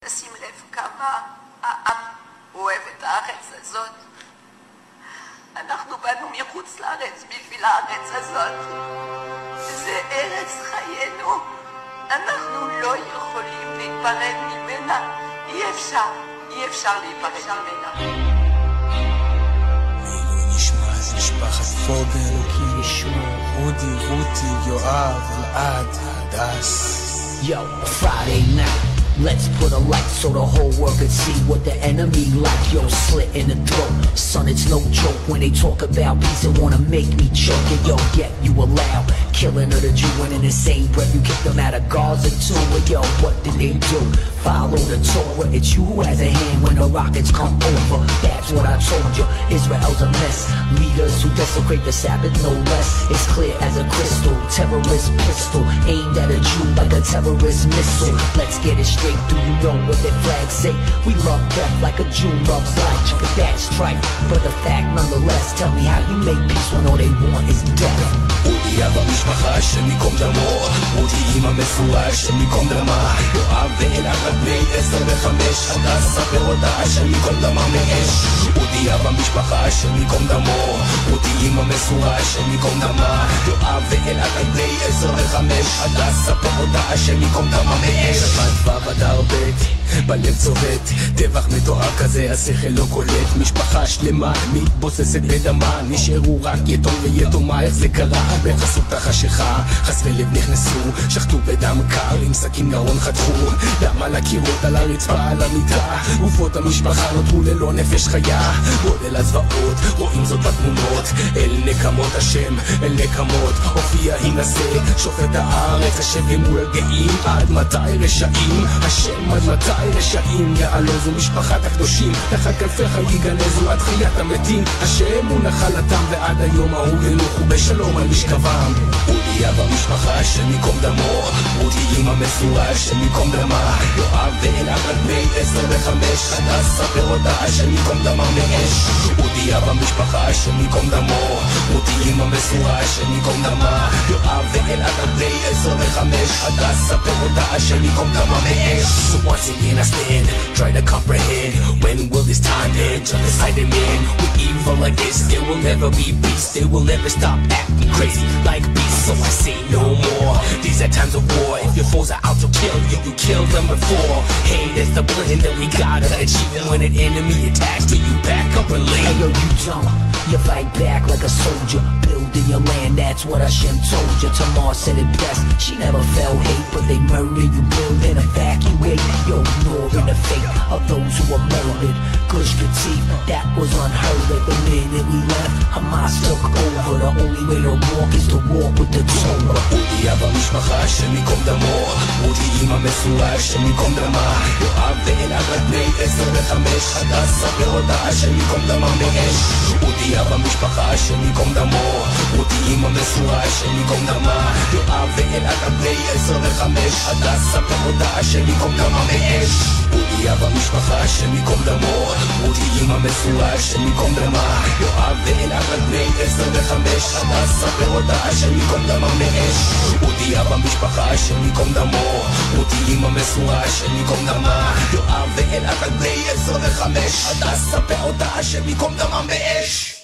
תשים לב כמה העם אוהב את הארץ הזאת. אנחנו באנו מחוץ לארץ בשביל הארץ הזאת. זה ארץ חיינו. אנחנו לא יכולים להיפרד ממנה. אי אפשר להיפרד ממנה. לעילוי נשמע משפחת פוגל, אלוקים ישמור, רודי, רותי, יואב, אלעד, הדס. Yo, Friday night, let's put a light so the whole world could see what the enemy like. Yo, slit in the throat, son, it's no joke when they talk about peace and wanna make me choke. And yo, yet you allow killing of the Jew, and in the same breath you kick them out of Gaza too. And yo, what did they do? Follow the Torah. It's you who has a hand when the rockets come over. That's what I told you. Israel's a mess. Leaders who desecrate the Sabbath, no less. It's clear as a crystal. Terrorist pistol aimed at a Jew like a terrorist missile. Let's get it straight. Do you know what their flags say? We love death like a Jew loves life. But that's trite, but the fact nonetheless. Tell me how you make peace when all they want is death. רודי אבא משפחה שמיקום דמו, רודי אמא מפורש שמיקום דמה, יואב ואלעד בני 10 ו5, הדס ספר אותה שמיקום דמה מאש. רודי אבא משפחה שמיקום דמו, רודי אמא מפורש שמיקום דמה, יואב ואלעד בני 10 ו5, הדס ספר אותה שמיקום דמה מאש. שבת ובדר בית, בלב צובט, טבח מתואר כזה השכל לא קולט. משפחה שלמה מתבוססת בדמה, נשארו רק יתום ויתומה. איך זה קרה? בחסות החשיכה חסרי לב נכנסו, שחטו בדם קר עם סכין גרון חתכו דם על הקירות, על הרצפה, על המיטה. גופות המשפחה נותרו ללא נפש חיה. גודל הזוועות רואים זאת בתמונות. אל נקמות השם, אל נקמות הופיע הינשא שופט הארץ. השם ימול גאים עד מתי רשעים? השם עד מתי רשעים? יעלוזו משפחת הקדושים, תחת כנפיך יגנזו עד חיית המתים. השם הוא נחלתם ועד היום ההוא ינוחו בשלום על משכבם. רודי אבא משפחה שמיקום דמו, רודי אמא מפורש שמיקום דמה, יואב ואלעד בני 10 ו5, הדס ספר אותה שמיקום דמה מאש. רודי אבא משפחה שמיקום דמו, רודי אמא מפורש שמיקום דמה, יואב ואלעד בני 10 ו5, הדס ספר אותה שמיקום דמה מאש. So once again I stand, try to comprehend, when will this time end? Genocide men, with evil like this, there will never be peace. They will never stop acting crazy like beasts, so I say no more. These are times of war. If your foes are out to kill you, you kill them before. Hey, that's the plan that we gotta achieve. And when an enemy attacks, do you back up and leave? Hey yo, you don't. You fight back like a soldier. Building your land, that's what Hashem told you. Tamar said it best. She never felt hate, but they murder you, build and evacuate. You're ignoring the fate of those who were murdered. Gush Katif, that was unheard of. The minute we left, Hamas took over. The only way to walk is to walk with the Torah. רודי אבא משפחה שמיקום דמו, רודי אמא מפורש שמיקום דמה, יואב ואלעד בני 10 ו5, הדס ספר אותה שמיקום דמה מאש. רודי אבא משפחה שמיקום דמו, רודי אמא מפורש שמיקום דמה, יואב ואלעד בני 10 ו5, הדס ספר אותה שמיקום דמה מאש. רודי אבא משפחה שמיקום דמו, רודי אמא מפורש שמיקום דמה, יואב ואלעד בני 10 ו5, הדס ספר אותה שמיקום דמה מאש. רודי אבא משפחה שמיקום דמו, רודי אמא מפורש שמיקום דמה, יואב ואלעד בני 10 ו5, הדס ספר אותה שמיקום דמה מאש.